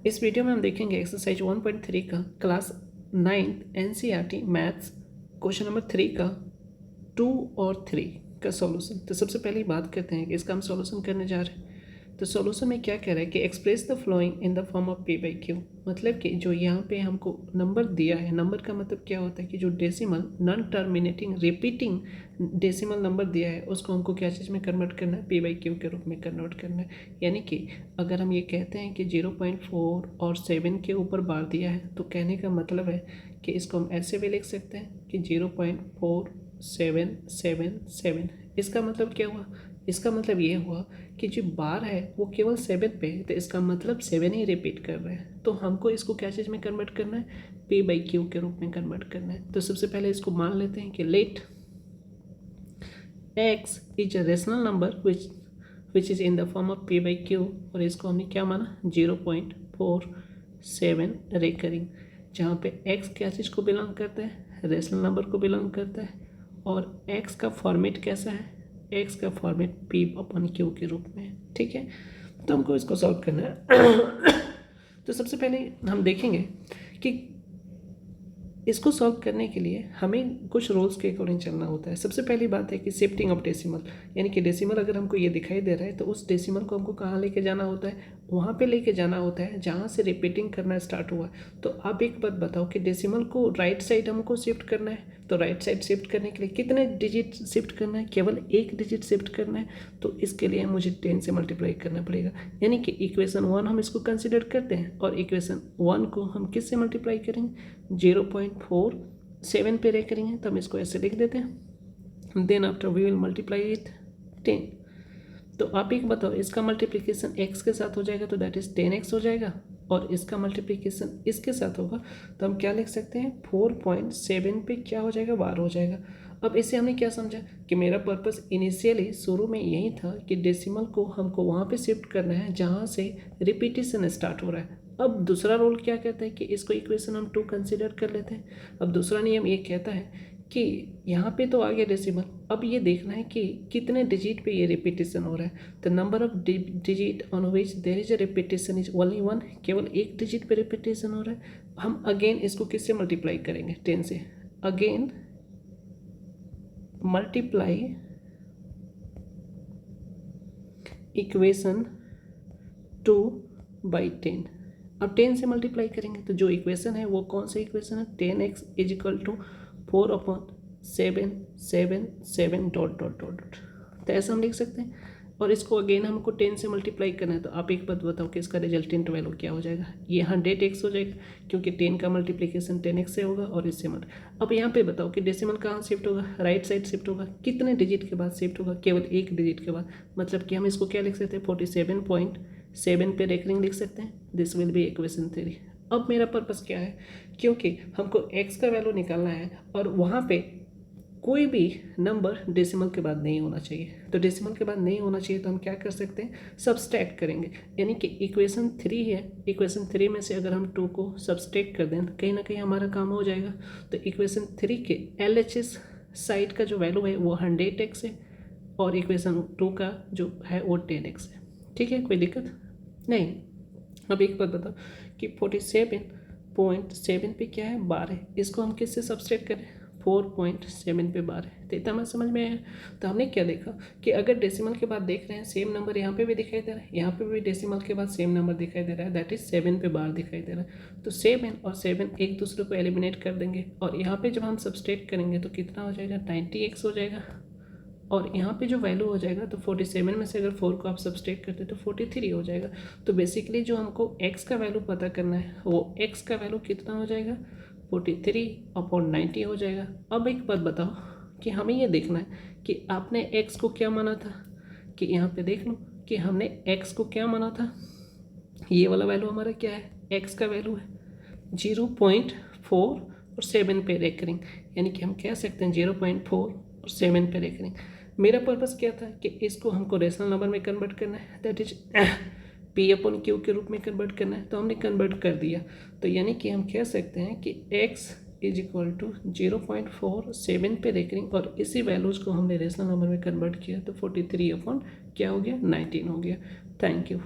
इस वीडियो में हम देखेंगे एक्सरसाइज 1.3 का class 9th NCERT maths question number 3 का 2 और 3 का सॉल्यूशन। तो सबसे पहले बात करते हैं कि इसका हम सॉल्यूशन करने जा रहे हैं। तो सॉल्यूशन में क्या कह रहा है कि express the flowing in the form of P by Q. मतलब कि जो यहाँ पे हमको नंबर दिया है, नंबर का मतलब क्या होता है कि जो decimal non terminating repeating decimal number दिया है उसको हमको क्या चीज़ में कन्वर्ट करना है, पी बाई क्यू के रूप में कन्वर्ट करना है। यानी कि अगर हम ये कहते हैं कि 0.4 और 7 के ऊपर बार दिया है तो कहने का मतलब है कि इसको हम ऐसे भी लिख सकते हैं कि 0.4777। इसका मतलब क्या हुआ? इसका मतलब ये हुआ कि जो बार है वो केवल 7 पे है, तो इसका मतलब 7 ही रिपीट कर रहे हैं। तो हमको इसको क्या चीज़ में कन्वर्ट करना है, पी बाई क्यू के रूप में कन्वर्ट करना है। तो सबसे पहले इसको मान लेते हैं कि let x is a rational number which is in the form of P by Q. और इसको हमने क्या माना, 0.47 रेकरिंग, जहाँ पे x क्या चीज़ को बिलोंग करता है, रेशनल नंबर को बिलोंग करता है। और x का फॉर्मेट कैसा है, x का फॉर्मेट p अपन q के रूप में है। ठीक है, तो हमको इसको सॉल्व करना है। तो सबसे पहले हम देखेंगे कि इसको सॉल्व करने के लिए हमें कुछ रूल्स के अकॉर्डिंग चलना होता है। सबसे पहली बात है कि शिफ्टिंग ऑफ डेसिमल, यानी कि डेसिमल अगर हमको ये दिखाई दे रहा है तो उस डेसिमल को हमको कहाँ लेके जाना होता है, वहाँ पे लेके जाना होता है जहाँ से रिपीटिंग करना स्टार्ट हुआ। तो आप एक बात बताओ कि डेसिमल को राइट साइड हमको शिफ्ट करना है, तो राइट साइड शिफ्ट करने के लिए कितने डिजिट शिफ्ट करना है, केवल एक डिजिट शिफ्ट करना है। तो इसके लिए मुझे 10 से मल्टीप्लाई करना पड़ेगा। यानी कि इक्वेशन 1 हम इसको कंसिडर करते हैं और इक्वेशन 1 को हम किस से मल्टीप्लाई करेंगे, 0.47 पे करेंगे। तो हम इसको ऐसे लिख देते हैं, then after we will multiply it 10। तो आप एक बताओ, इसका मल्टीप्लिकेशन x के साथ हो जाएगा तो दैट इज 10x हो जाएगा, और इसका मल्टीप्लिकेशन इसके साथ होगा तो हम क्या लिख सकते हैं, 4.7 पे क्या हो जाएगा, बार हो जाएगा। अब इससे हमने क्या समझा कि मेरा पर्पस इनिशियली शुरू में यही था कि डेसिमल को हमको वहाँ पे शिफ्ट करना है जहाँ से रिपीटिशन स्टार्ट हो रहा है। अब दूसरा रूल क्या कहता है कि इसको इक्वेशन हम 2 कंसिडर कर लेते हैं। अब दूसरा नियम ये कहता है कि यहाँ पे तो आ गया डेसिमल, अब ये देखना है कि कितने डिजिट पे ये रिपीटिशन हो रहा है। तो number of digit on which there is a repetition is only 1, केवल एक डिजिट पे रिपीटिशन हो रहा है। हम अगेन इसको किससे मल्टीप्लाई करेंगे, 10 से। Again multiply equation 2 by 10। अब 10 से मल्टीप्लाई करेंगे तो जो इक्वेशन है वो कौन सा इक्वेशन है, 10x is equal to 4/7 dot dot dot dot. तो ऐसा हम लिख सकते हैं। और इसको अगेन हमको 10 से मल्टीप्लाई करना है। तो आप एक बात बताओ कि इसका रिजल्टेंट वैल्यू क्या हो जाएगा, ये 100x हो जाएगा, क्योंकि 10 का मल्टीप्लिकेशन 10x से होगा और इससे अब यहाँ पे बताओ कि डेसिमल कहाँ शिफ्ट होगा, राइट साइड शिफ्ट होगा। कितने डिजिट के बाद शिफ्ट होगा, केवल एक डिजिट के बाद। मतलब कि हम इसको क्या लिख सकते हैं, 47.7 पे रेकरिंग लिख सकते हैं। This will be equation 3। अब मेरा पर्पस क्या है, क्योंकि हमको x का वैल्यू निकालना है और वहाँ पे कोई भी नंबर डेसिमल के बाद नहीं होना चाहिए। तो डेसिमल के बाद नहीं होना चाहिए तो हम क्या कर सकते हैं, सब्सट्रैक्ट करेंगे। यानी कि इक्वेशन 3 है, इक्वेशन 3 में से अगर हम 2 को सब्सट्रैक्ट कर दें तो कहीं ना कहीं हमारा काम हो जाएगा। तो इक्वेशन 3 के LHS साइड का जो वैल्यू है वो 100x है और इक्वेशन 2 का जो है वो 10x है। ठीक है, कोई दिक्कत नहीं। अब एक बात बताओ कि 47.7 पे क्या है, बार है। इसको हम किससे सब्सट्रैक्ट करें, 4.7 पे बार है। तो इतना हमें समझ में आया। तो हमने क्या देखा कि अगर डेसिमल के बाद देख रहे हैं सेम नंबर यहाँ पे भी दिखाई दे रहा है, यहाँ पे भी डेसिमल के बाद सेम नंबर दिखाई दे रहा है, दैट इज 7 पे बार दिखाई दे रहा है। तो 7 और 7 एक दूसरे को एलिमिनेट कर देंगे और यहाँ पे जब हम सब्सट्रैक्ट करेंगे तो कितना हो जाएगा, 90x हो जाएगा। और यहाँ पे जो वैल्यू हो जाएगा तो 47 में से अगर 4 को आप सब्सट्रैक्ट करते तो 43 हो जाएगा। तो बेसिकली जो हमको x का वैल्यू पता करना है वो x का वैल्यू कितना हो जाएगा, 43/90 हो जाएगा। अब एक बात बताओ कि हमें ये देखना है कि आपने x को क्या माना था, कि यहाँ पे देख लो कि हमने x को क्या माना था। ये वाला वैल्यू हमारा क्या है, x का वैल्यू है 0.4 और 7 पे रेकरिंग। यानी कि हम कह सकते हैं 0.4 और 7 पे रेकरिंग। मेरा पर्पस क्या था कि इसको हमको रेशनल नंबर में कन्वर्ट करना है, दैट इज P/Q के रूप में कन्वर्ट करना है। तो हमने कन्वर्ट कर दिया। तो यानी कि हम कह सकते हैं कि x इज इक्वल टू 0.47 पे रेकरिंग और इसी वैल्यूज़ को हमने रेशनल नंबर में कन्वर्ट किया तो 43 अपॉन क्या हो गया, 19 हो गया। Thank you.